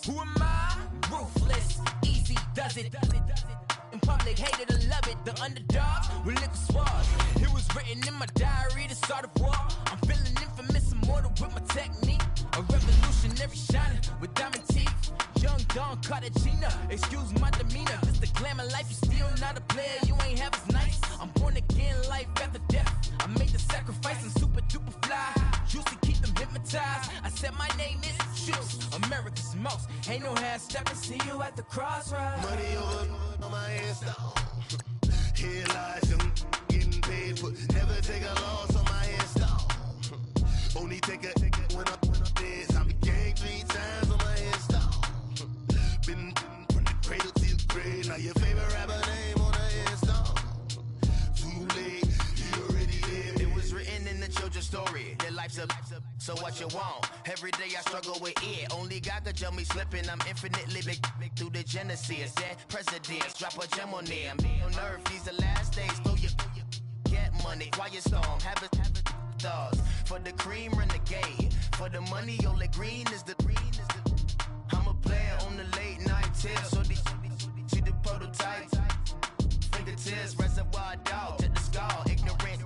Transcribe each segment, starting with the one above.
Who am I? Ruthless, easy does it. In public, hated or love it. The underdogs with liquor swabs. It was written in my diary to start a war. I'm feeling infamous, immortal with my technique. A revolutionary shining with diamond teeth. Young Don Cartagena, excuse my demeanor. This the glamour life, you still not a player, you ain't half as nice. I'm born again, life after death. I made the sacrifice and super duper fly. Juicy, keep them hypnotized. I said my name is Juice, America's most. Ain't no half stepping, see you at the crossroads. Money over on my headstone. Here lies young, getting paid for. Never take a loss on my headstone. Only take a when I'm dead. I became 3 times on my headstone. Been from the cradle to the grave. Now your favorite rapper name on a headstone. Too late, you already dead. It was written in the children's story. Their life's a so what you want? Every day I struggle with it. Only God could tell me slipping. I'm infinitely big through the genesis. Dead presidents, drop a gem on them. On earth, these the last days. Throw your get money, quiet storm. Have it stars. For the cream, renegade. For the money, only green is the I'm a player on the late night tip. So these see the prototype. Fingertips, reservoir dog to the skull. Ignorant.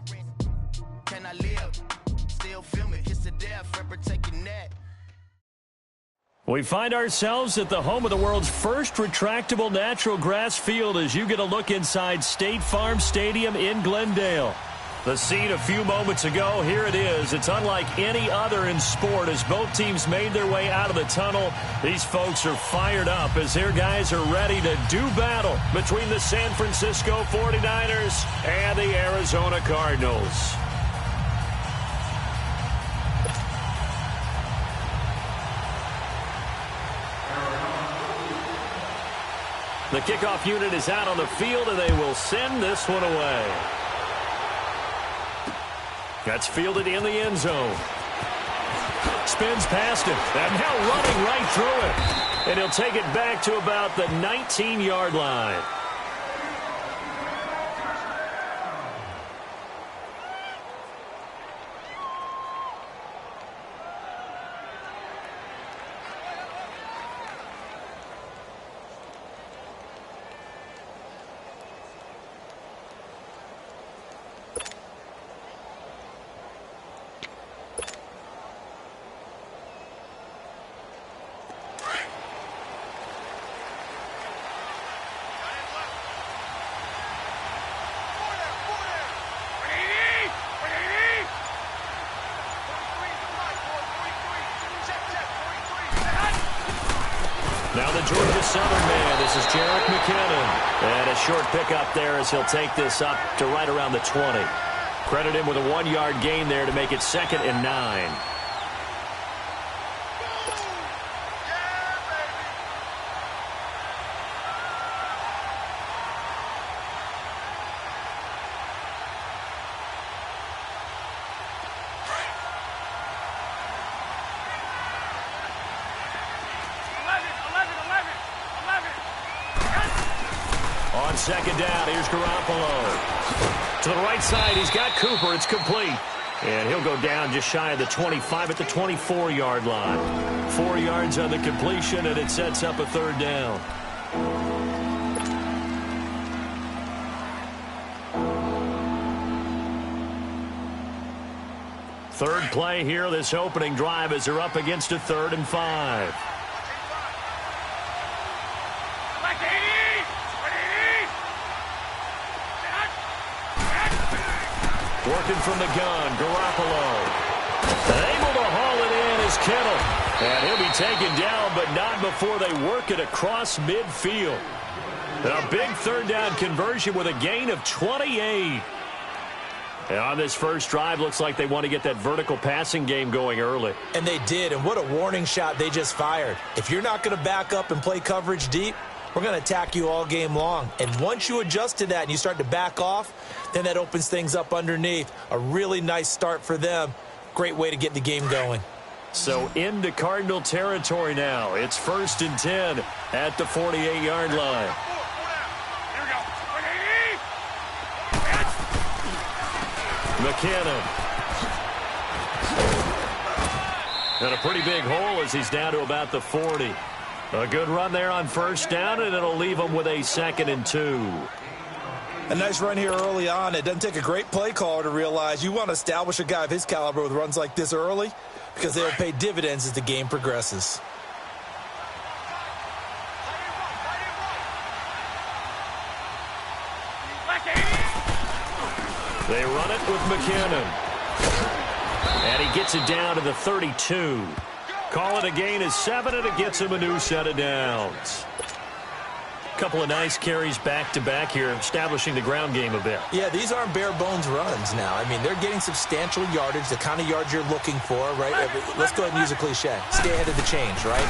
Can I live? Still film it. Kiss to death. Forever take your neck. We find ourselves at the home of the world's first retractable natural grass field as you get a look inside State Farm Stadium in Glendale. The scene a few moments ago, here it is. It's unlike any other in sport as both teams made their way out of the tunnel. These folks are fired up as their guys are ready to do battle between the San Francisco 49ers and the Arizona Cardinals. The kickoff unit is out on the field, and they will send this one away. That's fielded in the end zone. Spins past it, and now running right through it. And he'll take it back to about the 19-yard line. Now the Georgia Southern man, this is Jerick McKinnon. And a short pickup there as he'll take this up to right around the 20. Credit him with a 1-yard gain there to make it 2nd and 9. On 2nd down, here's Garoppolo. To the right side, he's got Cooper. It's complete. And he'll go down just shy of the 25 at the 24-yard line. 4 yards on the completion, and it sets up a 3rd down. Third play here, this opening drive, as they're up against a 3rd and 5. Working from the gun, Garoppolo. Able to haul it in is Kittle. And he'll be taken down, but not before they work it across midfield. A big 3rd down conversion with a gain of 28. And on this first drive, looks like they want to get that vertical passing game going early. And they did, and what a warning shot they just fired. If you're not going to back up and play coverage deep, we're going to attack you all game long. And once you adjust to that and you start to back off, then that opens things up underneath. A really nice start for them. Great way to get the game going. So into Cardinal territory now. It's 1st and 10 at the 48-yard line. McKinnon. And a pretty big hole as he's down to about the 40. A good run there on first down, and it'll leave them with a 2nd and 2. A nice run here early on. It doesn't take a great play caller to realize you want to establish a guy of his caliber with runs like this early because they'll pay dividends as the game progresses. They run it with McKinnon. And he gets it down to the 32. Call it a gain of 7, and it gets him a new set of downs. Couple of nice carries back-to-back here, establishing the ground game a bit. Yeah, these aren't bare-bones runs now. I mean, they're getting substantial yardage, the kind of yards you're looking for, right? Let's go ahead and use a cliche. Stay ahead of the change, right?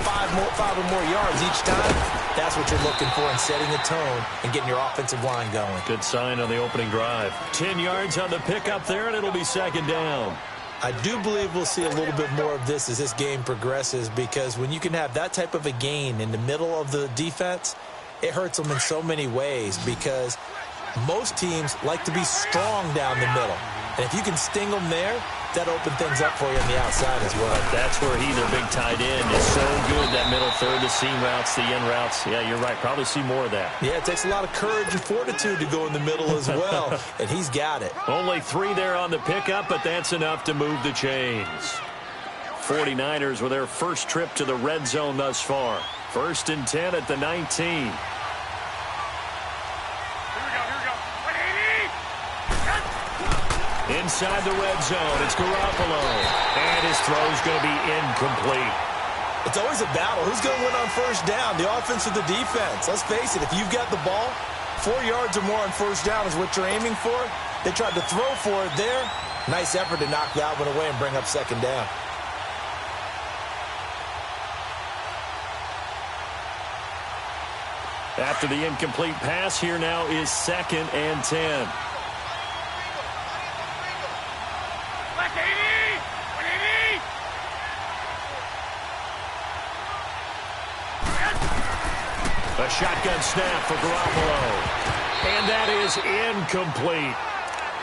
Five or more yards each time. That's what you're looking for in setting the tone and getting your offensive line going. Good sign on the opening drive. 10 yards on the pickup there, and it'll be 2nd down. I do believe we'll see a little bit more of this as this game progresses, because when you can have that type of a gain in the middle of the defense, it hurts them in so many ways, because most teams like to be strong down the middle. And if you can sting them there, that opens things up for you on the outside as well. That's where he, their big tight end, is so good, that middle third, the seam routes, the in routes. Yeah, you're right. Probably see more of that. Yeah, it takes a lot of courage and fortitude to go in the middle as well, and he's got it. Only 3 there on the pickup, but that's enough to move the chains. 49ers with their first trip to the red zone thus far. 1st and 10 at the 19. Inside the red zone, it's Garoppolo. And his throw's going to be incomplete. It's always a battle. Who's going to win on first down, the offense or the defense? Let's face it, if you've got the ball, 4 yards or more on first down is what you're aiming for. They tried to throw for it there. Nice effort to knock that one away and bring up 2nd down. After the incomplete pass, here now is 2nd and 10. A shotgun snap for Garoppolo. And that is incomplete.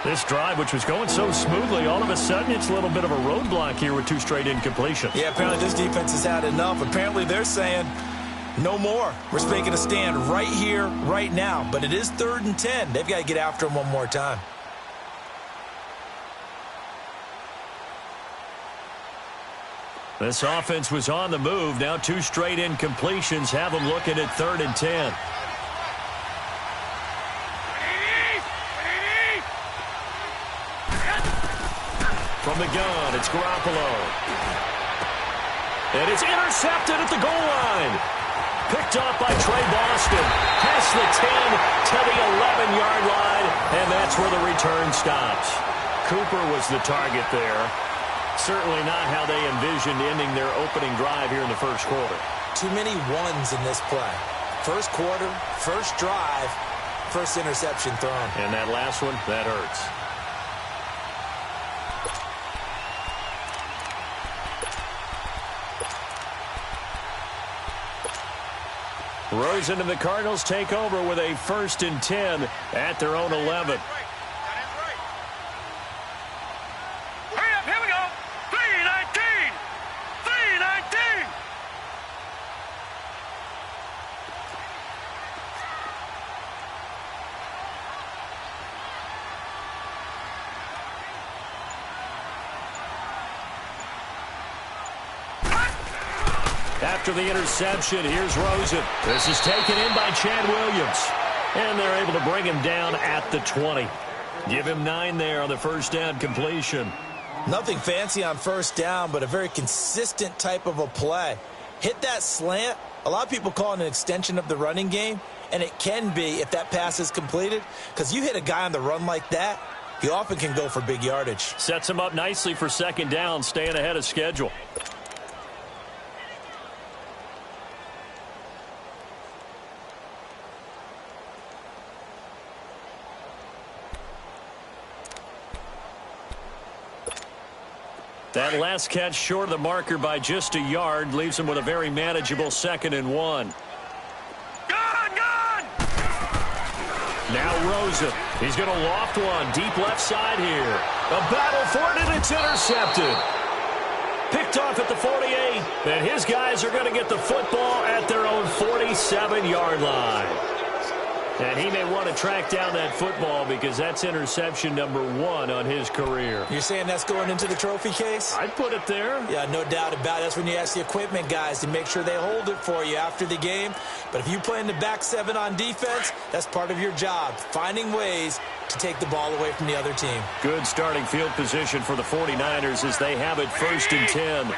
This drive, which was going so smoothly, all of a sudden it's a little bit of a roadblock here with 2 straight incompletions. Yeah, apparently this defense has had enough. Apparently they're saying no more. We're making a stand right here, right now. But it is 3rd and 10. They've got to get after him one more time. This offense was on the move. Now 2 straight incompletions have them looking at 3rd and 10. From the gun, it's Garoppolo. And it's intercepted at the goal line. Picked off by Trey Boston. Past the 10 to the 11-yard line, and that's where the return stops. Cooper was the target there. Certainly not how they envisioned ending their opening drive here in the first quarter. Too many ones in this play. First quarter, first drive, first interception thrown. And that last one, that hurts. Rosen and the Cardinals take over with a 1st and 10 at their own 11. After the interception, here's Rosen. This is taken in by Chad Williams. And they're able to bring him down at the 20. Give him 9 there on the first down completion. Nothing fancy on first down, but a very consistent type of a play. Hit that slant. A lot of people call it an extension of the running game, and it can be if that pass is completed, because you hit a guy on the run like that, he often can go for big yardage. Sets him up nicely for 2nd down, staying ahead of schedule. That last catch short of the marker by just a yard leaves him with a very manageable 2nd and 1. Gone! Now Rosen. He's going to loft one deep left side here. A battle for it, and it's intercepted. Picked off at the 48. And his guys are going to get the football at their own 47-yard line. And he may want to track down that football because that's interception number 1 on his career. You're saying that's going into the trophy case? I'd put it there. Yeah, no doubt about it. That's when you ask the equipment guys to make sure they hold it for you after the game. But if you play in the back 7 on defense, that's part of your job, finding ways to take the ball away from the other team. Good starting field position for the 49ers as they have it 1st and 10.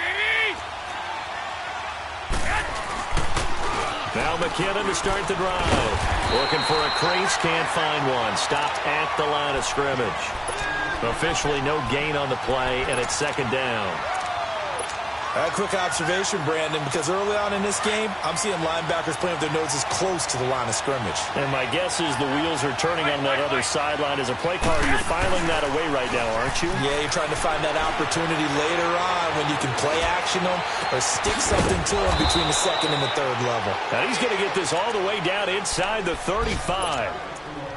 Now McKinnon to start the drive. Looking for a crease, can't find one. Stopped at the line of scrimmage. Officially no gain on the play, and it's 2nd down. A quick observation, Brandon, because early on in this game, I'm seeing linebackers playing with their noses close to the line of scrimmage. And my guess is the wheels are turning on that other sideline. As a play caller, you're filing that away right now, aren't you? Yeah, you're trying to find that opportunity later on when you can play action them or stick something to them between the 2nd and the 3rd level. Now he's going to get this all the way down inside the 35.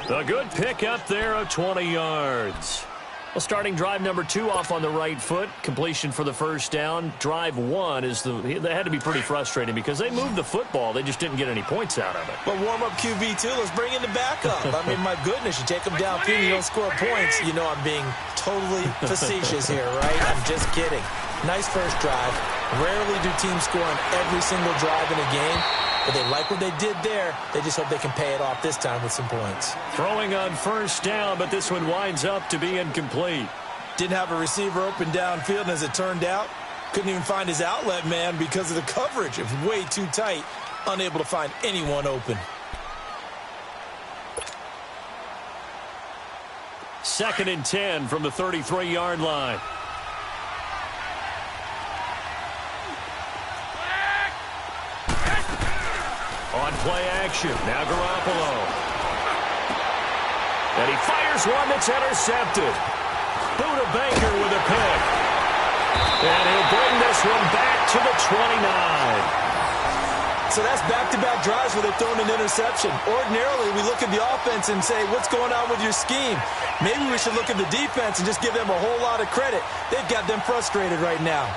A good pick up there of 20 yards. Well, starting drive number 2 off on the right foot. Completion for the 1st down. Drive 1 is they had to be pretty frustrating because they moved the football. They just didn't get any points out of it. But warm-up QB, too. Let's bring in the backup. I mean, my goodness, you take them downfield and you don't score points. You know I'm being totally facetious here, right? I'm just kidding. Nice first drive. Rarely do teams score on every single drive in a game. But they like what they did there. They just hope they can pay it off this time with some points. Throwing on 1st down, but this one winds up to be incomplete. Didn't have a receiver open downfield, and as it turned out, couldn't even find his outlet man because of the coverage. It was way too tight, unable to find anyone open. 2nd and 10 from the 33-yard line. On play action, now Garoppolo. And he fires one that's intercepted. Buda Baker with a pick. And he'll bring this one back to the 29. So that's back-to-back drives where they've thrown an interception. Ordinarily, we look at the offense and say, what's going on with your scheme? Maybe we should look at the defense and just give them a whole lot of credit. They've got them frustrated right now.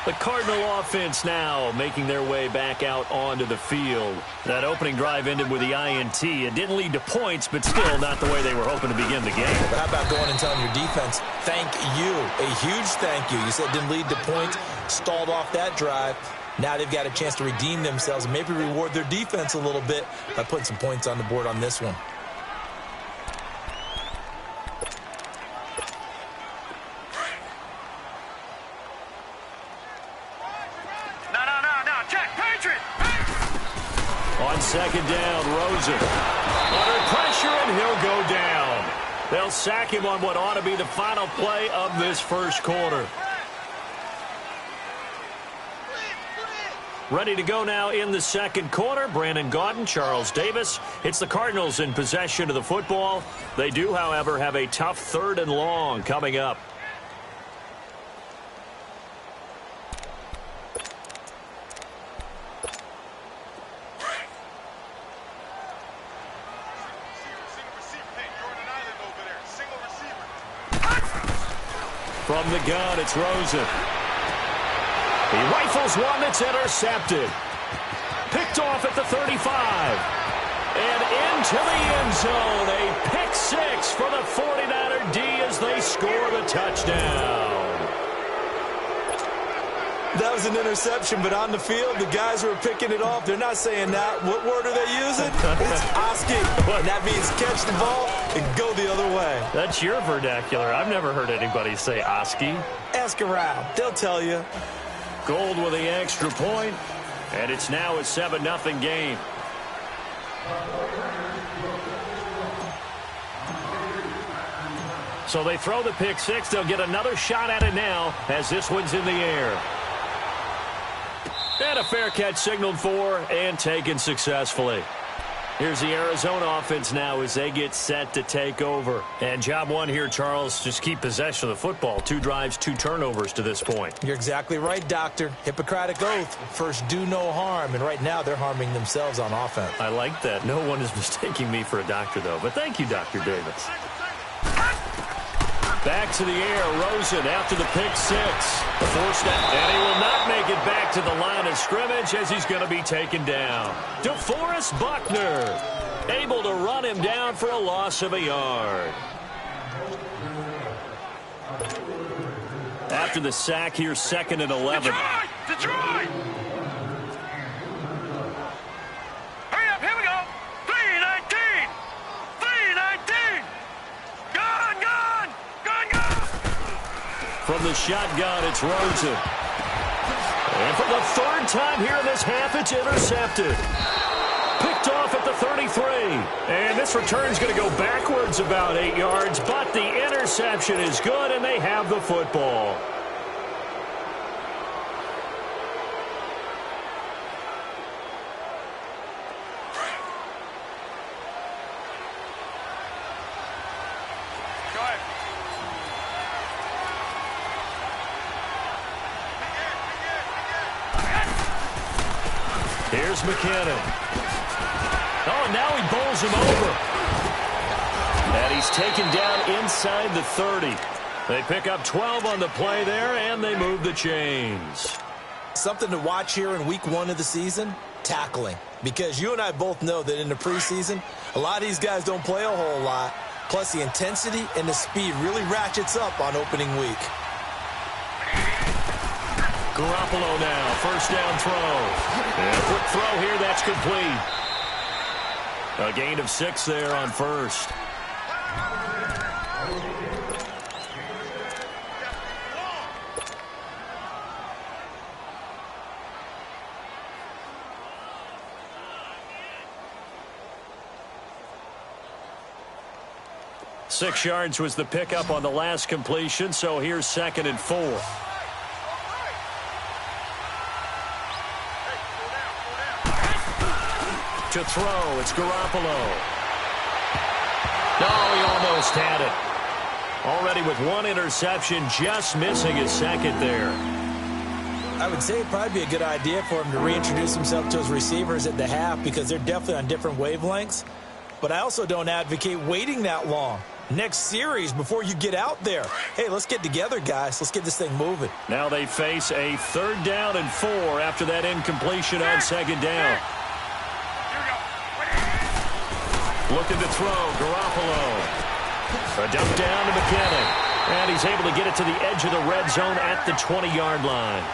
The Cardinal offense now making their way back out onto the field. That opening drive ended with the INT. It didn't lead to points, but still not the way they were hoping to begin the game. But how about going and telling your defense, thank you, a huge thank you. You said it didn't lead to points, stalled off that drive. Now they've got a chance to redeem themselves and maybe reward their defense a little bit by putting some points on the board on this one. On 2nd down, Rosen. Under pressure, and he'll go down. They'll sack him on what ought to be the final play of this 1st quarter. Ready to go now in the 2nd quarter. Brandon Gaudin, Charles Davis. It's the Cardinals in possession of the football. They do, however, have a tough 3rd and long coming up. From the gun, it's Rosen. He rifles one that's intercepted. Picked off at the 35. And into the end zone. A pick 6 for the 49er D as they score the touchdown. That was an interception, but on the field, the guys who are picking it off, they're not saying that. What word are they using? It's Oski. And that means catch the ball and go the other way. That's your vernacular. I've never heard anybody say Oski. Ask around. They'll tell you. Gold with the extra point, and it's now a 7-0 game. So they throw the pick 6. They'll get another shot at it now as this one's in the air. And a fair catch signaled for and taken successfully. Here's the Arizona offense now as they get set to take over. And job one here, Charles, just keep possession of the football. 2 drives, 2 turnovers to this point. You're exactly right, Doctor. Hippocratic oath. First, do no harm. And right now, they're harming themselves on offense. I like that. No one is mistaking me for a doctor, though. But thank you, Dr. Davis. Back to the air, Rosen after the pick 6. Forced out, and he will not make it back to the line of scrimmage as he's going to be taken down. DeForest Buckner able to run him down for a loss of a yard. After the sack here, 2nd and 11. Detroit! Hurry up, here we go! 3-19! 3-19! Gone! From the shotgun, it's Rosen. And for the 3rd time here in this half, it's intercepted. Picked off at the 33. And this return's going to go backwards about 8 yards, but the interception is good, and they have the football. Here's McKinnon. Oh, now he bowls him over. And he's taken down inside the 30. They pick up 12 on the play there, and they move the chains. Something to watch here in week 1 of the season, tackling. Because you and I both know that in the preseason, a lot of these guys don't play a whole lot. Plus, the intensity and the speed really ratchets up on opening week. Garoppolo now, 1st down throw. And quick throw here, that's complete. A gain of 6 there on 1st. Six yards was the pickup on the last completion, so here's 2nd and 4. To throw, it's Garoppolo. Oh, he almost had it. Already with 1 interception, just missing his 2nd there. I would say it'd probably be a good idea for him to reintroduce himself to his receivers at the half because they're definitely on different wavelengths. But I also don't advocate waiting that long. Next series before you get out there. Hey, let's get together, guys. Let's get this thing moving. Now they face a 3rd down and 4 after that incompletion on 2nd down. Looking to throw, Garoppolo. A dump down to McKinnon. And he's able to get it to the edge of the red zone at the 20-yard line.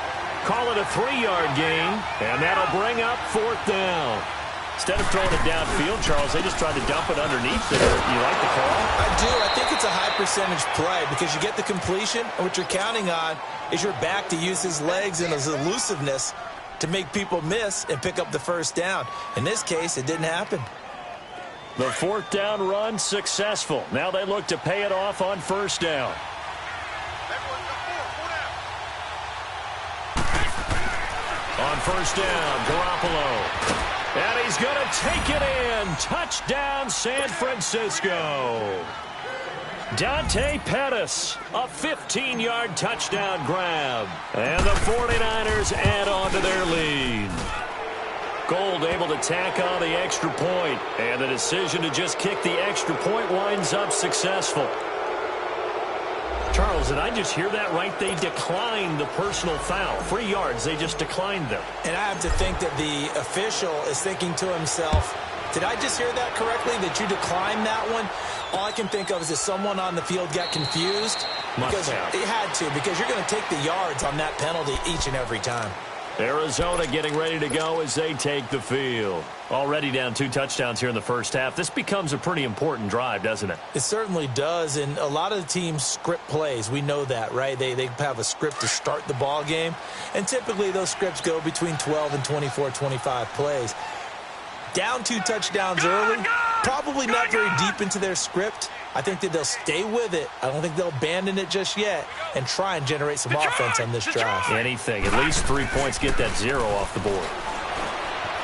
Call it a 3-yard gain, and that'll bring up 4th down. Instead of throwing it downfield, Charles, they just tried to dump it underneath there. You like the call? I do. I think it's a high-percentage play because you get the completion, and what you're counting on is your back to use his legs and his elusiveness to make people miss and pick up the 1st down. In this case, it didn't happen. The 4th down run successful. Now they look to pay it off on 1st down. On 1st down, Garoppolo. And he's going to take it in. Touchdown, San Francisco. Dante Pettis, a 15-yard touchdown grab. And the 49ers add on to their lead. Gold able to tack on the extra point, and the decision to just kick the extra point winds up successful. Charles, did I just hear that right? They declined the personal foul. 3 yards, they just declined them. And I have to think that the official is thinking to himself, did I just hear that correctly, that you declined that one? All I can think of is that someone on the field got confused. Because it had to, because you're going to take the yards on that penalty each and every time. Arizona getting ready to go as they take the field. Already down 2 touchdowns here in the 1st half. This becomes a pretty important drive, doesn't it? It certainly does, and a lot of the teams script plays. We know that, right? They have a script to start the ball game, and typically those scripts go between 12 and 24, 25 plays. Down 2 touchdowns early, probably not very deep into their script. I think that they'll stay with it. I don't think they'll abandon it just yet and try and generate some offense on this drive. Anything. At least 3 points, get that 0 off the board.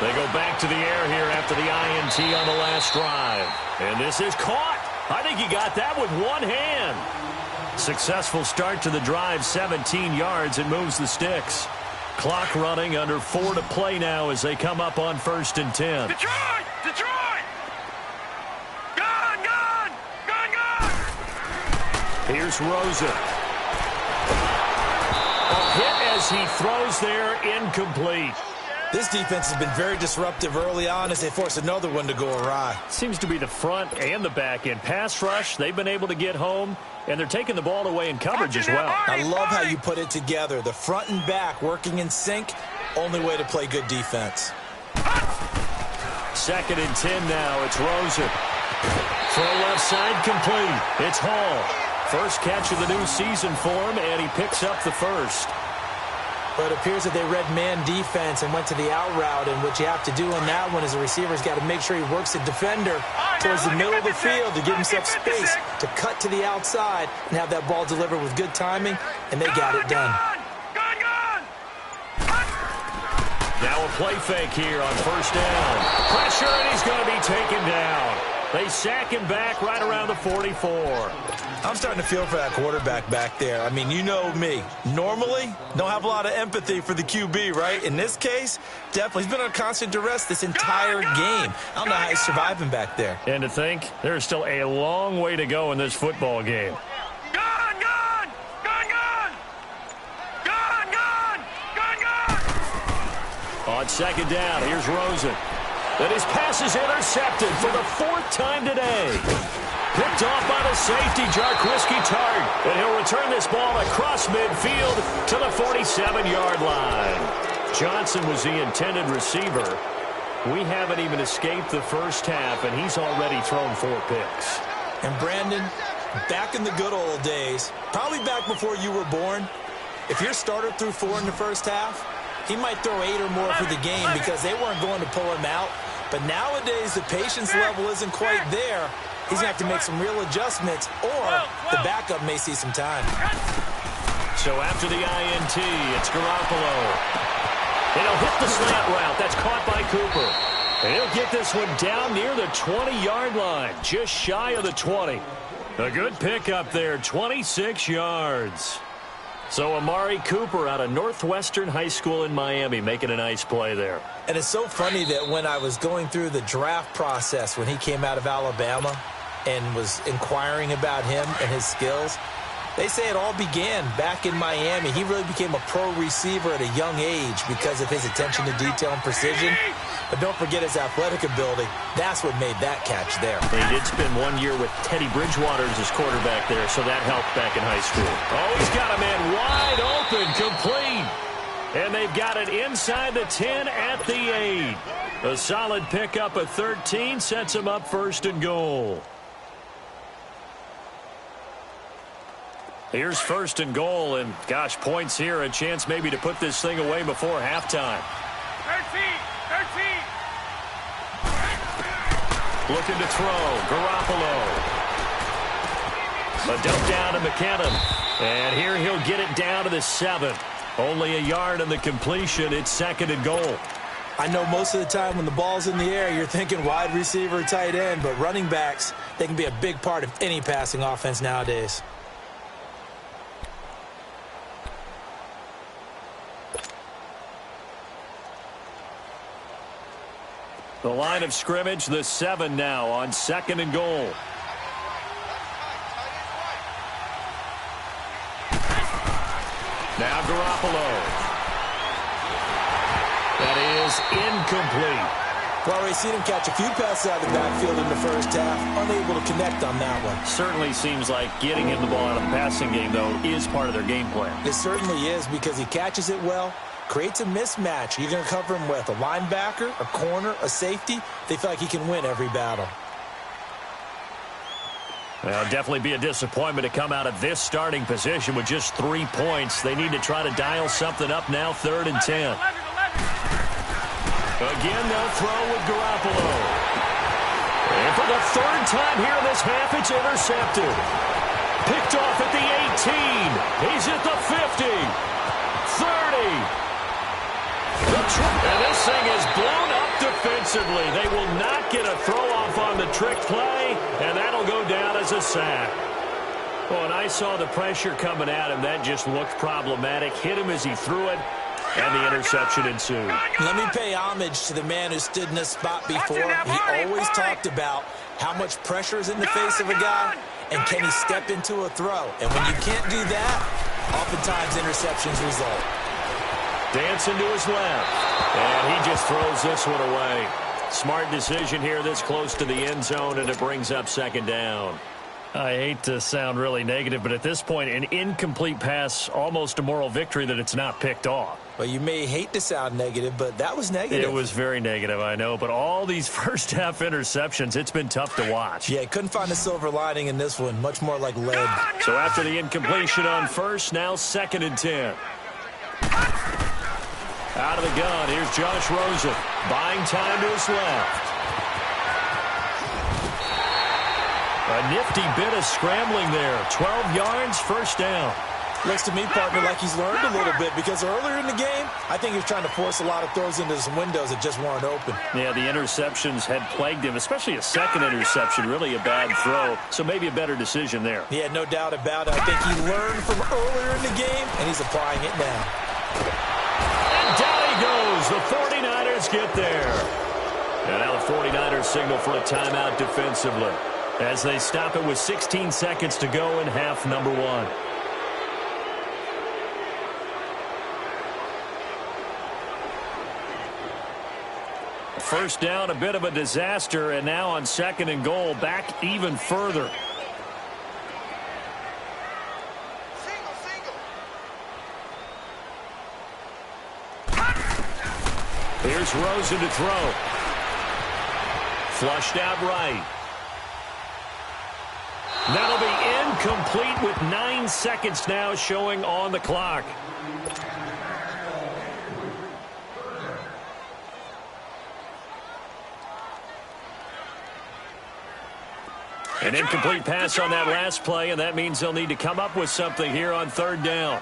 They go back to the air here after the INT on the last drive. And this is caught. I think he got that with one hand. Successful start to the drive, 17 yards, and moves the sticks. Clock running, under 4 to play now as they come up on 1st and 10. Detroit! Detroit! Gun! Gun! Gun! Gun! Here's Rosen. A hit as he throws there, incomplete. This defense has been very disruptive early on as they force another one to go awry. Seems to be the front and the back end. Pass rush, they've been able to get home, and they're taking the ball away in coverage as well. I love how you put it together. The front and back working in sync, only way to play good defense. 2nd and 10 now, it's Rosen. Throw left side complete. It's Hall. First catch of the new season for him, and he picks up the first. But it appears that they read man defense and went to the out route, and what you have to do on that one is the receiver's got to make sure he works the defender towards the middle of the field to give himself space to cut to the outside and have that ball delivered with good timing, and they got it done. Now a play fake here on 1st down. Pressure, and he's going to be taken down. They sack him back right around the 44. I'm starting to feel for that quarterback back there. I mean, you know me. Normally, don't have a lot of empathy for the QB, right? In this case, definitely. He's been under constant duress this entire game. I don't know how he's surviving back there. And to think, there's still a long way to go in this football game. Gun! Gun! Gun! Gun! Gun! Gun! Gun! Gun! On 2nd down, here's Rosen. And his pass is intercepted for the 4th time today. Picked off by the safety, Jarquiski Tart. And he'll return this ball across midfield to the 47-yard line. Johnson was the intended receiver. We haven't even escaped the first half, and he's already thrown 4 picks. And Brandon, back in the good old days, probably back before you were born, if your starter threw 4 in the first half, he might throw 8 or more for the game because they weren't going to pull him out. But nowadays, the patience level isn't quite there. He's going to have to make some real adjustments, or the backup may see some time. So after the INT, it's Garoppolo. And he'll hit the slant route. That's caught by Cooper. And he'll get this one down near the 20-yard line, just shy of the 20. A good pickup there, 26 yards. So Amari Cooper out of Northwestern High School in Miami making a nice play there. And it's so funny that when I was going through the draft process when he came out of Alabama and was inquiring about him and his skills, they say it all began back in Miami. He really became a pro receiver at a young age because of his attention to detail and precision. But don't forget his athletic ability. That's what made that catch there. He did spend 1 year with Teddy Bridgewater as his quarterback there, so that helped back in high school. Oh, he's got a man wide open, complete. And they've got it inside the 10 at the 8. A solid pickup of 13 sets him up 1st and goal. Here's 1st and goal, and gosh, points here, a chance maybe to put this thing away before halftime. 13! Looking to throw, Garoppolo. A dump down to McKinnon. And here he'll get it down to the 7. Only a yard in the completion. It's 2nd and goal. I know most of the time when the ball's in the air, you're thinking wide receiver, tight end, but running backs, they can be a big part of any passing offense nowadays. The line of scrimmage, the 7 now on 2nd and goal. Now Garoppolo. That is incomplete. Well, we've seen him catch a few passes out of the backfield in the first half, unable to connect on that one. Certainly seems like getting him the ball out of the passing game, though, is part of their game plan. It certainly is because he catches it well, creates a mismatch. You're going to cover him with a linebacker, a corner, a safety. They feel like he can win every battle. Well, definitely be a disappointment to come out of this starting position with just 3 points. They need to try to dial something up now, 3rd and 10. Again, they'll throw with Garoppolo. And for the 3rd time here in this half, it's intercepted. Picked off at the 18. He's at the 50. 30. And this thing is blown up defensively. They will not get a throw-off on the trick play, and that'll go down as a sack. Well, and I saw the pressure coming at him. That just looked problematic. Hit him as he threw it, and the interception ensued. Let me pay homage to the man who stood in this spot before. He always talked about how much pressure is in the face of a guy, and can he step into a throw. And when you can't do that, oftentimes interceptions result. Dancing to his left, and he just throws this one away. Smart decision here this close to the end zone, and it brings up second down. I hate to sound really negative, but at this point, an incomplete pass, almost a moral victory that it's not picked off. Well, you may hate to sound negative, but that was negative. It was very negative, I know, but all these first-half interceptions, it's been tough to watch. Yeah, couldn't find a silver lining in this one, much more like lead. So after the incompletion on first, now 2nd and 10. Out of the gun, here's Josh Rosen, buying time to his left. A nifty bit of scrambling there. 12 yards, first down. Looks to me, partner, like he's learned a little bit, because earlier in the game, I think he was trying to force a lot of throws into some windows that just weren't open. Yeah, the interceptions had plagued him, especially a second interception, really a bad throw, so maybe a better decision there. Yeah, no doubt about it. I think he learned from earlier in the game, and he's applying it now. And down he goes. The 49ers get there. And now the 49ers signal for a timeout defensively, as they stop it with 16 seconds to go in half number 1. First down, a bit of a disaster, and now on 2nd and goal, back even further. Here's Rosen to throw. Flushed out right. That'll be incomplete with 9 seconds now showing on the clock. An incomplete pass on that last play, and that means they'll need to come up with something here on 3rd down.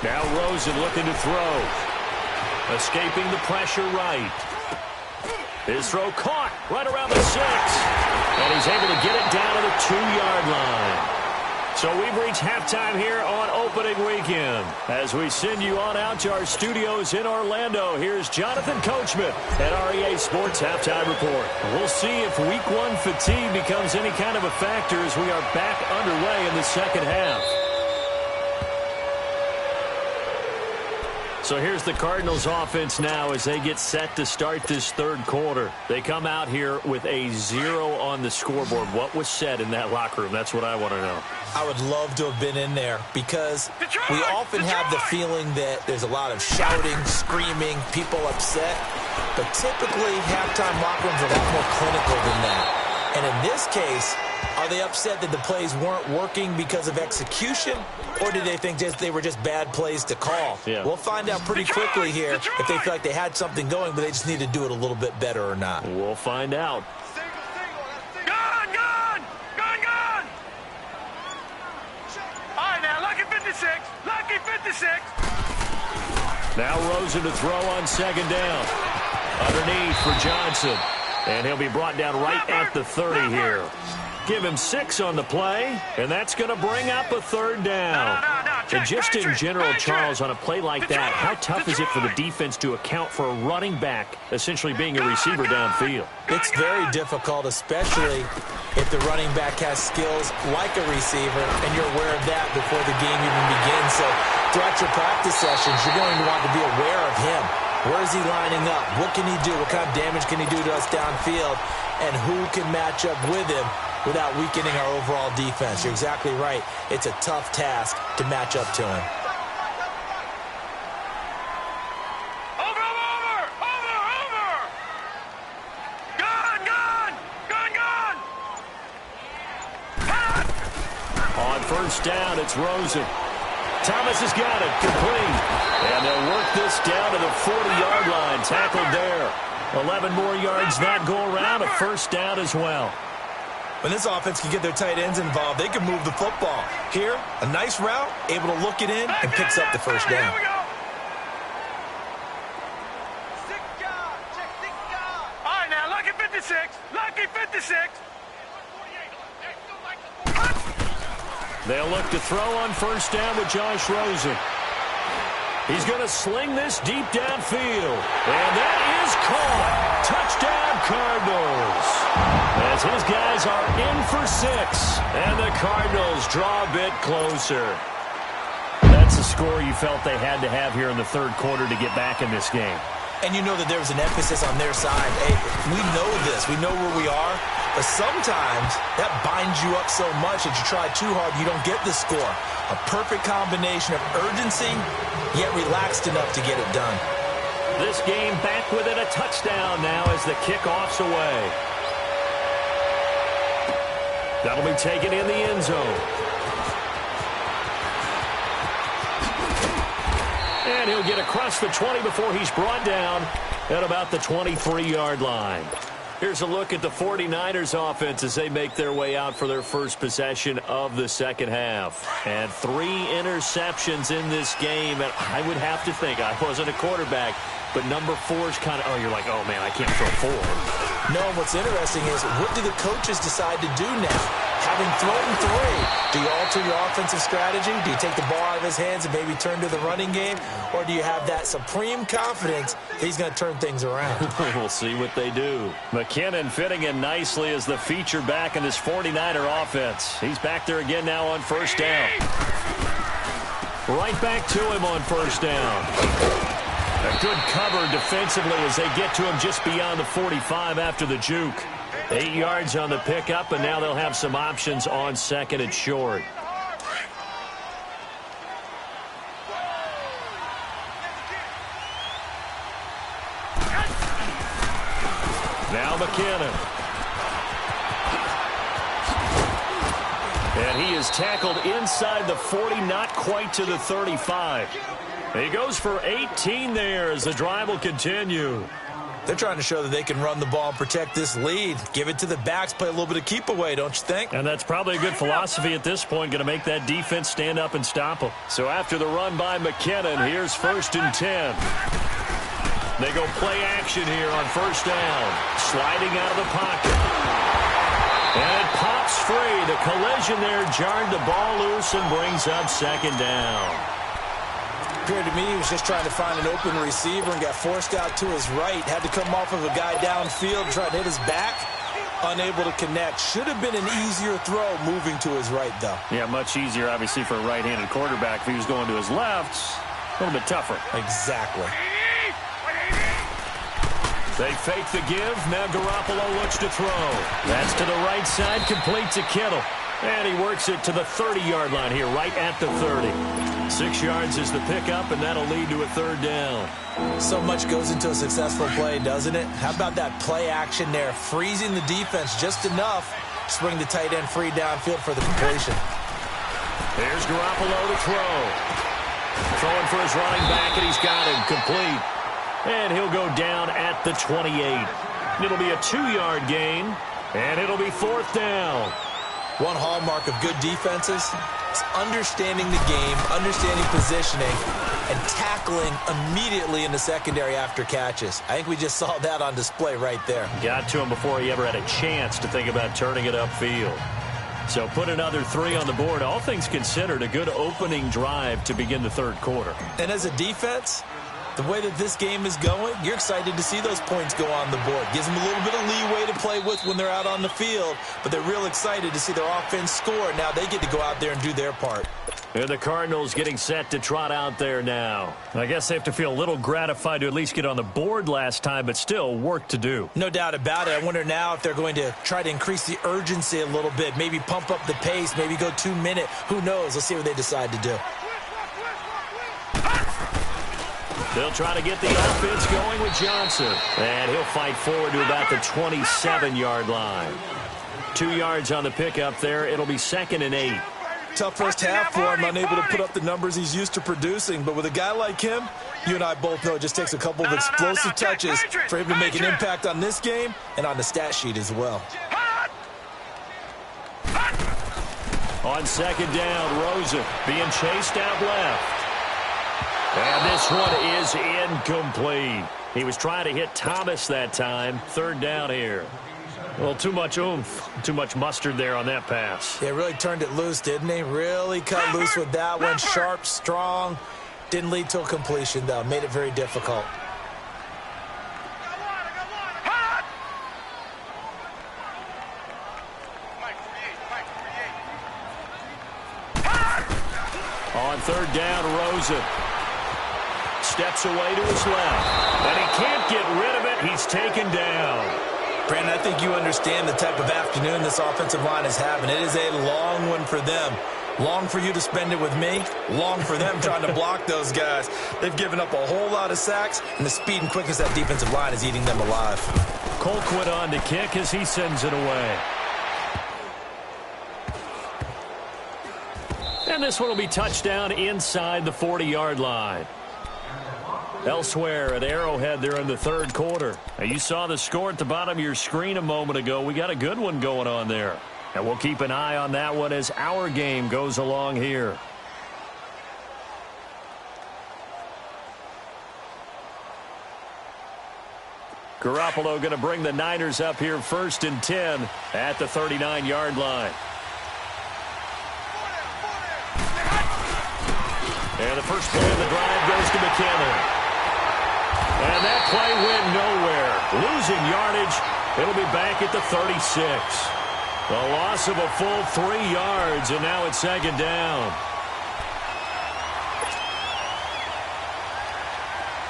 Now Rosen looking to throw. Escaping the pressure right. His throw caught right around the 6. And he's able to get it down to the 2-yard line. So we've reached halftime here on opening weekend. As we send you on out to our studios in Orlando, here's Jonathan Coachman at REA Sports Halftime Report. We'll see if Week 1 fatigue becomes any kind of a factor as we are back underway in the second half. So here's the Cardinals offense now as they get set to start this 3rd quarter. They come out here with a 0 on the scoreboard. What was said in that locker room? That's what I want to know. I would love to have been in there, because we often have the feeling that there's a lot of shouting, screaming, people upset. But typically, halftime locker rooms are a lot more clinical than that. And in this case, are they upset that the plays weren't working because of execution, or do they think they were just bad plays to call? Yeah. We'll find out pretty quickly here if they feel like they had something going, but they just need to do it a little bit better or not. We'll find out. Gone, gone, gone, gone. All right, now, lucky 56, lucky 56. Now Rosen to throw on 2nd down. Underneath for Johnson. And he'll be brought down right at the 30 here. Give him 6 on the play, and that's going to bring up a 3rd down. And just in general, Charles, on a play like that, how tough is it for the defense to account for a running back essentially being a receiver downfield? It's very difficult, especially if the running back has skills like a receiver, and you're aware of that before the game even begins. So throughout your practice sessions, you're going to want to be aware of him. Where is he lining up? What can he do? What kind of damage can he do to us downfield? And who can match up with him without weakening our overall defense? You're exactly right. It's a tough task to match up to him. Over, over, over, over. Gone, gone, gone, gone. On 1st down, it's Rosen. Thomas has got it, complete. And they'll work this down to the 40-yard line, tackled there. 11 more yards that go around, a 1st down as well. When this offense can get their tight ends involved, they can move the football. Here, a nice route, able to look it in, and picks up the first down. Here we go. All right, now, lucky 56. Lucky 56. They'll look to throw on first down with Josh Rosen. He's going to sling this deep downfield. And that is caught. Touchdown, Cardinals. As his guys are in for 6. And the Cardinals draw a bit closer. That's the score you felt they had to have here in the third quarter to get back in this game. And you know that there was an emphasis on their side. Hey, we know this. We know where we are. But sometimes that binds you up so much that you try too hard, you don't get the score. A perfect combination of urgency, yet relaxed enough to get it done. This game back within a touchdown now as the kickoff's away. That'll be taken in the end zone. And he'll get across the 20 before he's brought down at about the 23-yard line. Here's a look at the 49ers offense as they make their way out for their first possession of the second half. And 3 interceptions in this game. And I would have to think, I wasn't a quarterback, but number 4 is kind of, oh, you're like, oh, man, I can't throw 4. No, what's interesting is what do the coaches decide to do now? Having thrown 3, do you alter your offensive strategy? Do you take the ball out of his hands and maybe turn to the running game? Or do you have that supreme confidence that he's going to turn things around? We'll see what they do. McKinnon fitting in nicely as the feature back in this 49er offense. He's back there again now on first down. Right back to him on first down. A good cover defensively as they get to him just beyond the 45 after the juke. 8 yards on the pickup, and now they'll have some options on second and short. Now McKinnon. And he is tackled inside the 40, not quite to the 35. He goes for 18 there as the drive will continue. They're trying to show that they can run the ball and protect this lead. Give it to the backs, play a little bit of keep away, don't you think? And that's probably a good philosophy at this point, going to make that defense stand up and stop them. So after the run by McKinnon, here's 1st and 10. They go play action here on first down. Sliding out of the pocket. And it pops free. The collision there jarred the ball loose and brings up second down. Appeared to me he was just trying to find an open receiver and got forced out to his right. Had to come off of a guy downfield, trying to hit his back. Unable to connect. Should have been an easier throw moving to his right, though. Yeah, much easier, obviously, for a right-handed quarterback. If he was going to his left, a little bit tougher. Exactly. They fake the give. Now Garoppolo looks to throw. That's to the right side, complete to Kittle. And he works it to the 30-yard line here, right at the 30. 6 yards is the pickup, and that'll lead to a third down. So much goes into a successful play, doesn't it? How about that play action there? Freezing the defense just enough to bring the tight end free downfield for the completion. There's Garoppolo to throw. Throwing for his running back, and he's got him complete. And he'll go down at the 28. It'll be a 2-yard gain, and it'll be 4th down. One hallmark of good defenses is understanding the game, understanding positioning, and tackling immediately in the secondary after catches. I think we just saw that on display right there. Got to him before he ever had a chance to think about turning it upfield. So put another 3 on the board. All things considered, a good opening drive to begin the third quarter. And as a defense, the way that this game is going, you're excited to see those points go on the board. Gives them a little bit of leeway to play with when they're out on the field, but they're real excited to see their offense score. Now they get to go out there and do their part. And the Cardinals getting set to trot out there now. I guess they have to feel a little gratified to at least get on the board last time, but still work to do. No doubt about it. I wonder now if they're going to try to increase the urgency a little bit, maybe pump up the pace, maybe go 2-minute. Who knows? Let's see what they decide to do. They'll try to get the offense going with Johnson. And he'll fight forward to about the 27-yard line. 2 yards on the pickup there. It'll be 2nd and 8. Tough first half for him, unable to put up the numbers he's used to producing. But with a guy like him, you and I both know it just takes a couple of explosive touches for him to make an impact on this game and on the stat sheet as well. On second down, Rosen being chased out left. And this one is incomplete. He was trying to hit Thomas that time. Third down here. Well, too much oomph, too much mustard there on that pass. Yeah, really turned it loose, didn't he? Really cut loose with that one. Sharp, strong. Didn't lead to a completion, though. Made it very difficult. On third down, Rosen steps away to his left. And he can't get rid of it. He's taken down. Brandon, I think you understand the type of afternoon this offensive line is having. It is a long one for them. Long for you to spend it with me. Long for them trying to block those guys. They've given up a whole lot of sacks, and the speed and quickness of that defensive line is eating them alive. Colquitt on to kick as he sends it away. And this one will be touchdown inside the 40-yard line. Elsewhere at Arrowhead there in the third quarter. Now, you saw the score at the bottom of your screen a moment ago. We got a good one going on there. And we'll keep an eye on that one as our game goes along here. Garoppolo going to bring the Niners up here 1st and 10 at the 39-yard line. And the first play of the drive goes to McKinnon. And that play went nowhere. Losing yardage. It'll be back at the 36. The loss of a full 3 yards, and now it's second down.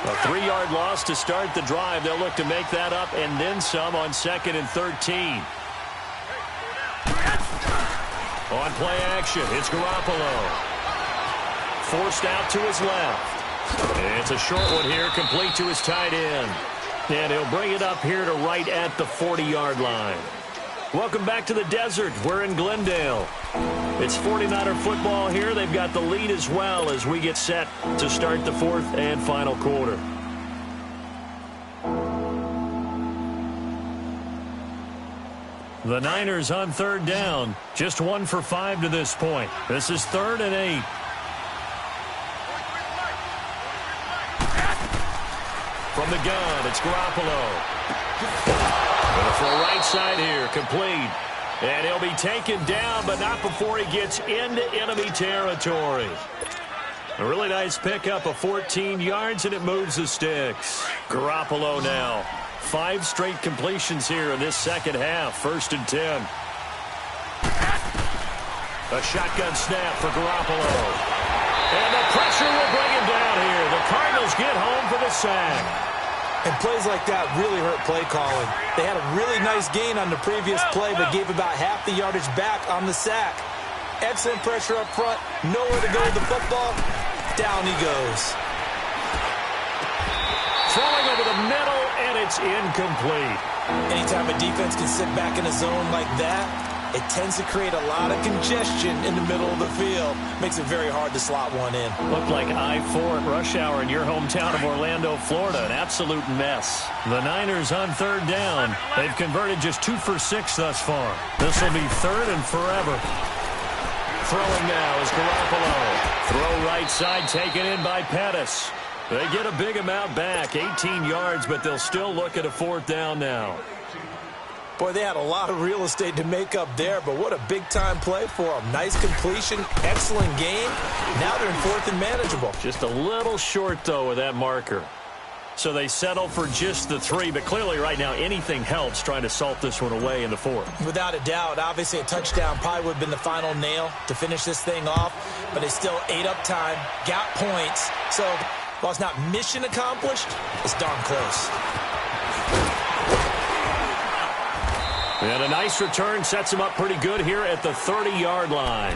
A 3-yard loss to start the drive. They'll look to make that up and then some on 2nd and 13. On play action, it's Garoppolo. Forced out to his left. It's a short one here, complete to his tight end. And he'll bring it up here to right at the 40-yard line. Welcome back to the desert. We're in Glendale. It's 49er football here. They've got the lead as well as we get set to start the 4th and final quarter. The Niners on third down. Just 1 for 5 to this point. This is 3rd and 8. From the gun, it's Garoppolo. Going for a right side here, complete. And he'll be taken down, but not before he gets into enemy territory. A really nice pickup of 14 yards, and it moves the sticks. Garoppolo now. 5 straight completions here in this second half. 1st and 10. A shotgun snap for Garoppolo. And the pressure will bring him down here. The Cardinals get home for the sack. And plays like that really hurt play calling. They had a really nice gain on the previous play, but gave about half the yardage back on the sack. Excellent pressure up front. Nowhere to go with the football. Down he goes. Throwing over the middle, and it's incomplete. Anytime a defense can sit back in a zone like that, it tends to create a lot of congestion in the middle of the field. Makes it very hard to slot one in. Looked like I-4 at rush hour in your hometown of Orlando, Florida. An absolute mess. The Niners on third down. They've converted just 2 for 6 thus far. This will be 3rd and forever. Throwing now is Garoppolo. Throw right side taken in by Pettis. They get a big amount back, 18 yards, but they'll still look at a 4th down now. Boy, they had a lot of real estate to make up there, but what a big-time play for them. Nice completion, excellent game. Now they're in 4th and manageable. Just a little short, though, with that marker. So they settle for just the 3, but clearly right now anything helps trying to salt this one away in the 4th. Without a doubt, obviously a touchdown probably would have been the final nail to finish this thing off, but they still ate up time, got points. So while it's not mission accomplished, it's darn close. And a nice return sets them up pretty good here at the 30-yard line.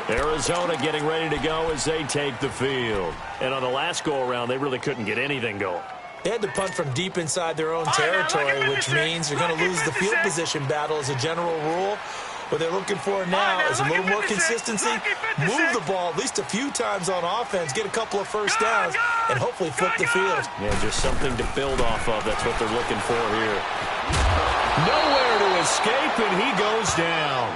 Arizona getting ready to go as they take the field. And on the last go-around, they really couldn't get anything going. They had to punt from deep inside their own territory, which means you're going to lose the field position battle as a general rule. What they're looking for now is a little more consistency, move the ball at least a few times on offense, get a couple of first downs, and hopefully flip the field. Yeah, just something to build off of. That's what they're looking for here. Nowhere to escape, and he goes down.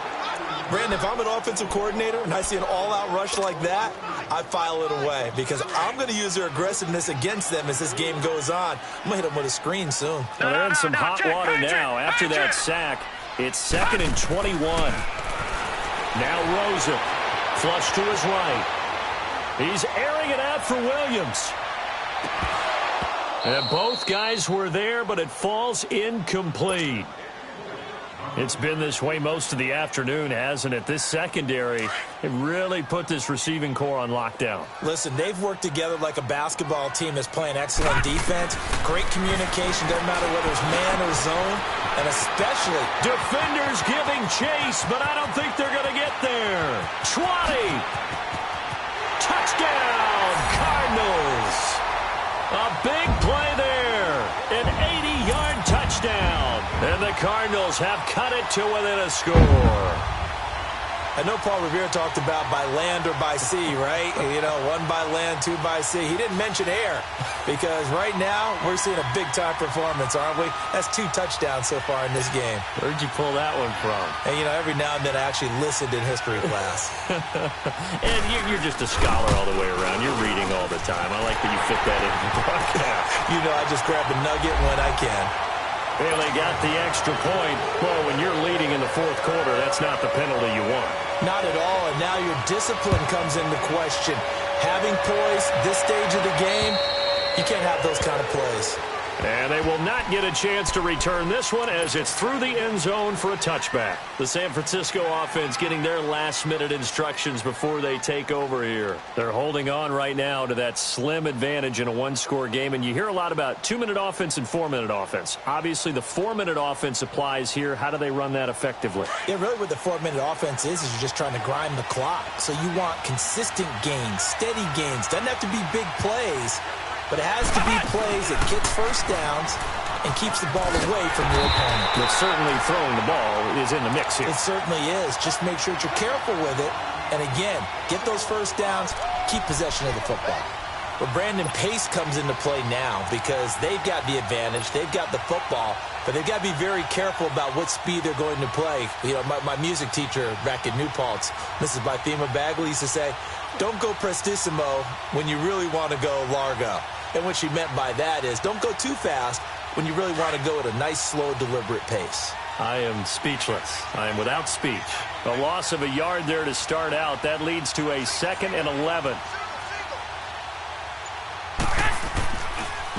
Brandon, if I'm an offensive coordinator and I see an all-out rush like that, I file it away because I'm going to use their aggressiveness against them as this game goes on. I'm going to hit them with a screen soon. Well, they're in some hot water now. After that sack, it's 2nd and 21. Now Rosen, flush to his right. He's airing it out for Williams. And both guys were there, but it falls incomplete. It's been this way most of the afternoon, hasn't it? This secondary, it really put this receiving core on lockdown. Listen, they've worked together like a basketball team that's playing excellent defense. Great communication, doesn't matter whether it's man or zone, and especially defenders giving chase, but I don't think they're going to get there. 20. Touchdown, Cardinals. A big play there. An 80-yard touchdown. And the Cardinals have cut it to within a score. I know Paul Revere talked about by land or by sea, right? You know, 1 by land, 2 by sea. He didn't mention air because right now we're seeing a big-time performance, aren't we? That's 2 touchdowns so far in this game. Where'd you pull that one from? And, you know, every now and then I actually listened in history class. And you're just a scholar all the way around. You're reading all the time. I like that you fit that into the broadcast. You know, I just grab the nugget when I can. Well, they got the extra point. Well, when you're leading in the 4th quarter, that's not the penalty you want. Not at all, and now your discipline comes into question. Having poise this stage of the game, you can't have those kind of plays. And they will not get a chance to return this one as it's through the end zone for a touchback. The San Francisco offense getting their last-minute instructions before they take over here. They're holding on right now to that slim advantage in a 1-score game, and you hear a lot about 2-minute offense and 4-minute offense. Obviously, the 4-minute offense applies here. How do they run that effectively? Yeah, really what the 4-minute offense is you're just trying to grind the clock. So you want consistent gains, steady gains. Doesn't have to be big plays, but it has to be plays that gets first downs and keeps the ball away from your opponent. But certainly throwing the ball is in the mix here. It certainly is. Just make sure that you're careful with it. And again, get those first downs, keep possession of the football. But Brandon, pace comes into play now because they've got the advantage. They've got the football, but they've got to be very careful about what speed they're going to play. You know, my music teacher back in New Paltz, Mrs. Bythema Bagley, used to say, don't go prestissimo when you really want to go largo. And what she meant by that is don't go too fast when you really want to go at a nice, slow, deliberate pace. I am speechless. I am without speech. A loss of a yard there to start out. That leads to a 2nd and 11.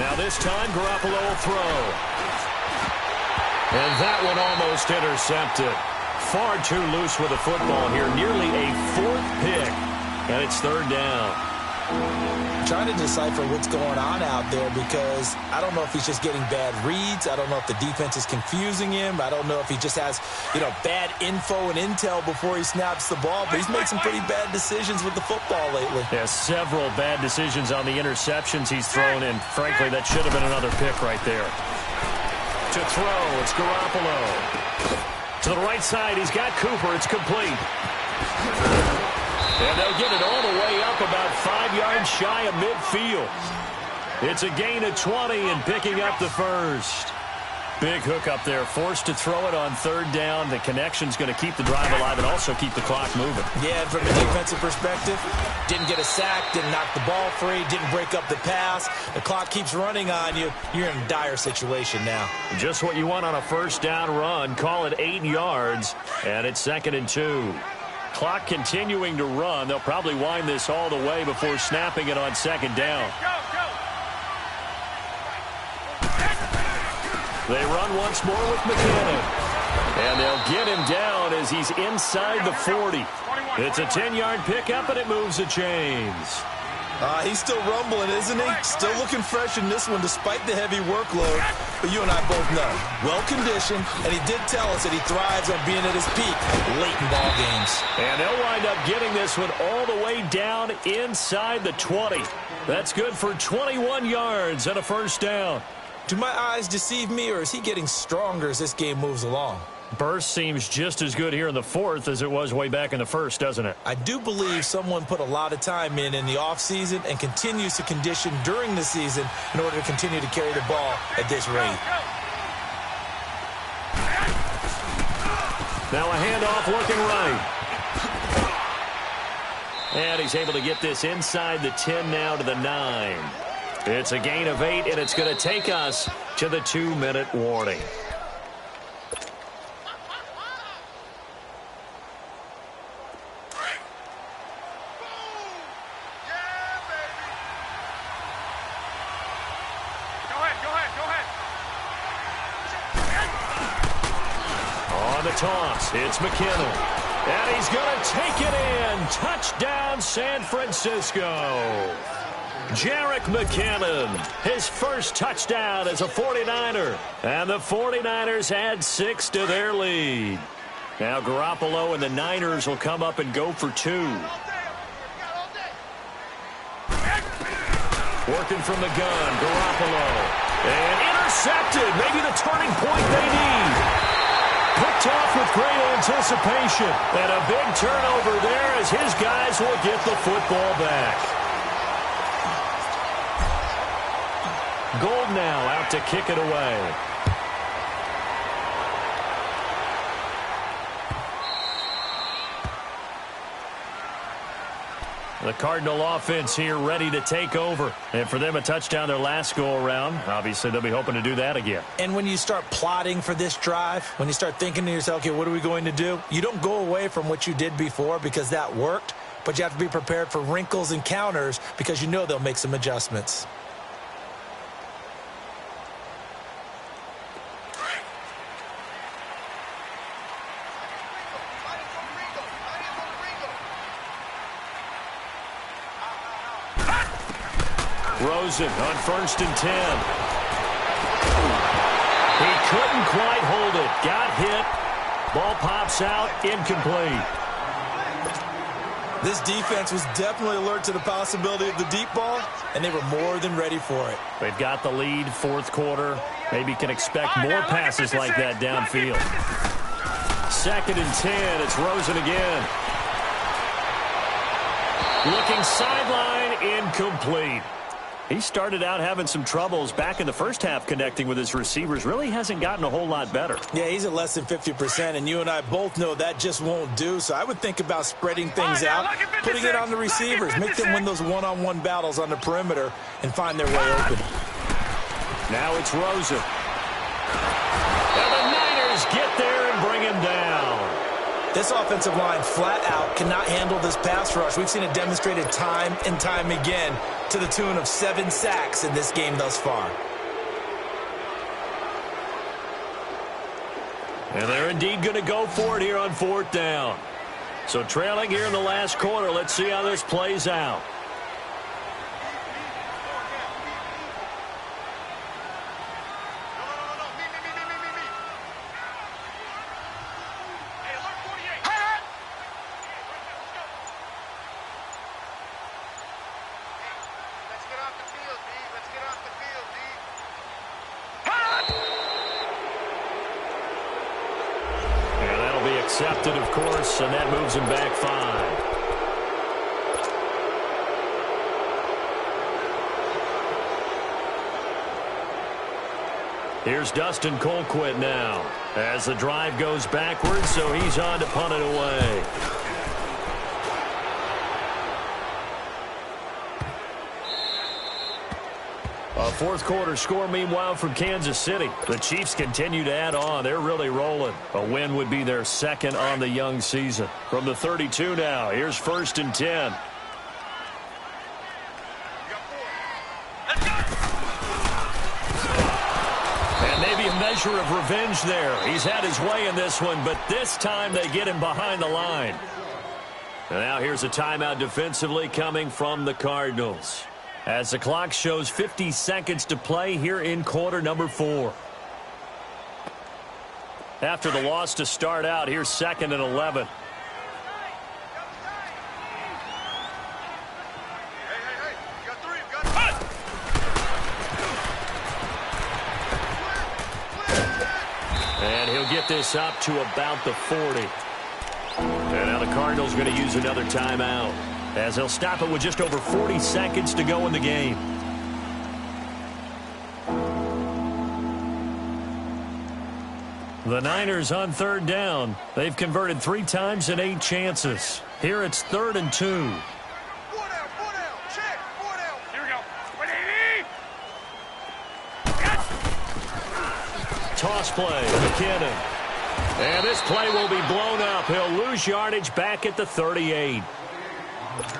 Now this time, Garoppolo will throw. And that one almost intercepted. Far too loose with the football here. Nearly a 4th pick. And it's 3rd down. I'm trying to decipher what's going on out there because I don't know if he's just getting bad reads. I don't know if the defense is confusing him. I don't know if he just has, you know, bad info and intel before he snaps the ball. But he's made some pretty bad decisions with the football lately. Yeah, several bad decisions on the interceptions he's thrown, and frankly, that should have been another pick right there. To throw, it's Garoppolo. To the right side, he's got Cooper. It's complete. And they'll get it all the way up about 5 yards shy of midfield. It's a gain of 20 and picking up the first. Big hook up there, forced to throw it on 3rd down. The connection's going to keep the drive alive and also keep the clock moving. Yeah, and from a defensive perspective, didn't get a sack, didn't knock the ball free, didn't break up the pass. The clock keeps running on you. You're in a dire situation now. Just what you want on a 1st down run. Call it 8 yards, and it's 2nd and 2. Clock continuing to run. They'll probably wind this all the way before snapping it on 2nd down. They run once more with McKinnon. And they'll get him down as he's inside the 40. It's a 10-yard pickup, and it moves the chains. He's still rumbling, isn't he? Still looking fresh in this one despite the heavy workload. But you and I both know, well-conditioned, and he did tell us that he thrives on being at his peak late in ball games. And they'll wind up getting this one all the way down inside the 20. That's good for 21 yards and a 1st down. Do my eyes deceive me, or is he getting stronger as this game moves along? Burst seems just as good here in the 4th as it was way back in the 1st, doesn't it? I do believe someone put a lot of time in the offseason and continues to condition during the season in order to continue to carry the ball at this rate. Now a handoff looking right. And he's able to get this inside the 10 now to the 9. It's a gain of 8, and it's going to take us to the 2-minute warning. On the toss, it's McKinnon. And he's going to take it in. Touchdown, San Francisco. Jerick McKinnon, his first touchdown as a 49er. And the 49ers add 6 to their lead. Now Garoppolo and the Niners will come up and go for 2. Working from the gun, Garoppolo. And intercepted, maybe the turning point they need. Picked off with great anticipation. And a big turnover there as his guys will get the football back. Gold now out to kick it away. The Cardinal offense here ready to take over. And for them, a touchdown their last go-around. Obviously, they'll be hoping to do that again. And when you start plotting for this drive, when you start thinking to yourself, okay, what are we going to do? You don't go away from what you did before because that worked, but you have to be prepared for wrinkles and counters because you know they'll make some adjustments. Rosen on 1st and 10. He couldn't quite hold it. Got hit. Ball pops out. Incomplete. This defense was definitely alert to the possibility of the deep ball, and they were more than ready for it. They've got the lead, 4th quarter. Maybe can expect more passes like that downfield. 2nd and 10. It's Rosen again. Looking sideline, incomplete. He started out having some troubles back in the first half connecting with his receivers. Really hasn't gotten a whole lot better. Yeah, he's at less than 50%, and you and I both know that just won't do. So I would think about spreading things out, putting it on the receivers, make them win those one-on-one battles on the perimeter and find their way open. Now it's Rosen. And the Niners get there and bring him down. This offensive line flat out cannot handle this pass rush. We've seen it demonstrated time and time again to the tune of 7 sacks in this game thus far. And they're indeed going to go for it here on 4th down. So trailing here in the last quarter, let's see how this plays out. Accepted, of course, and that moves him back 5. Here's Dustin Colquitt now as the drive goes backwards, so he's on to punt it away. A 4th quarter score, meanwhile, from Kansas City. The Chiefs continue to add on. They're really rolling. A win would be their 2nd on the young season. From the 32 now, here's 1st and 10. And maybe a measure of revenge there. He's had his way in this one, but this time they get him behind the line. And now here's a timeout defensively coming from the Cardinals, as the clock shows 50 seconds to play here in quarter number 4. After the loss to start out, here's 2nd and 11. And he'll get this up to about the 40. And now the Cardinals are going to use another timeout, as they'll stop it with just over 40 seconds to go in the game. The Niners on 3rd down. They've converted 3 times in 8 chances. Here it's 3rd and 2. cross play. McKinnon. And this play will be blown up. He'll lose yardage back at the 38.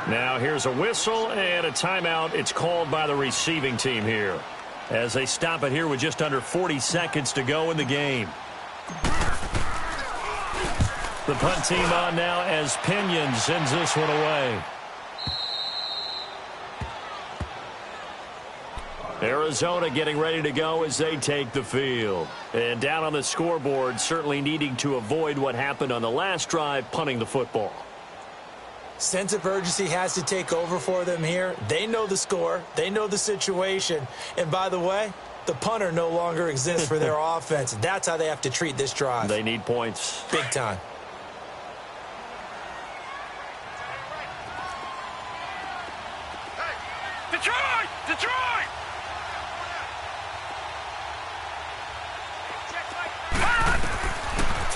Now here's a whistle and a timeout. It's called by the receiving team here, as they stop it here with just under 40 seconds to go in the game. The punt team on now as Pinion sends this one away. Arizona getting ready to go as they take the field. And down on the scoreboard, certainly needing to avoid what happened on the last drive, punting the football. Sense of urgency has to take over for them here. They know the score. They know the situation. And by the way, the punter no longer exists for their offense. That's how they have to treat this drive. They need points. Big time. Detroit! Detroit!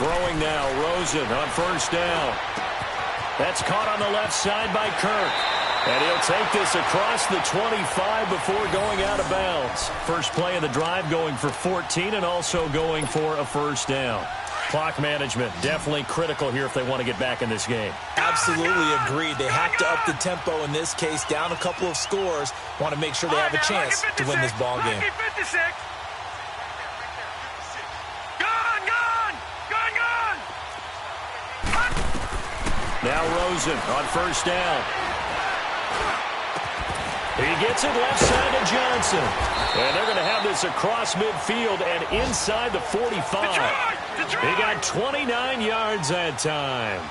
Throwing now, Rosen on first down. That's caught on the left side by Kirk. And he'll take this across the 25 before going out of bounds. First play of the drive going for 14 and also going for a first down. Clock management definitely critical here if they want to get back in this game. Absolutely agreed. They have to up the tempo in this case, down a couple of scores. Want to make sure they have a chance to win this ball game. Now Rosen on first down. He gets it left side to Johnson. And they're going to have this across midfield and inside the 45. He got 29 yards that time.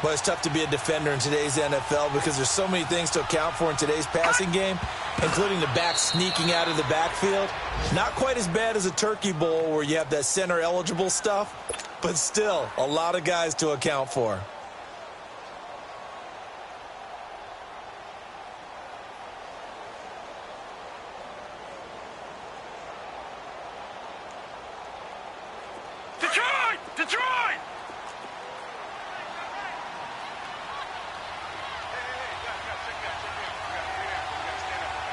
But it's tough to be a defender in today's NFL because there's so many things to account for in today's passing game, including the back sneaking out of the backfield. Not quite as bad as a turkey bowl where you have that center eligible stuff, but still a lot of guys to account for. Detroit!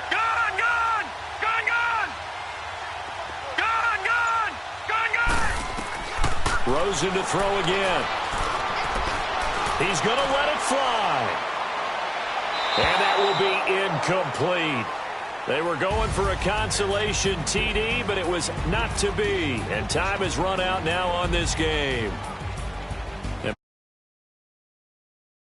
Gone! Rosen to throw again. He's going to let it fly. And that will be incomplete. They were going for a consolation TD, but it was not to be. And time has run out now on this game.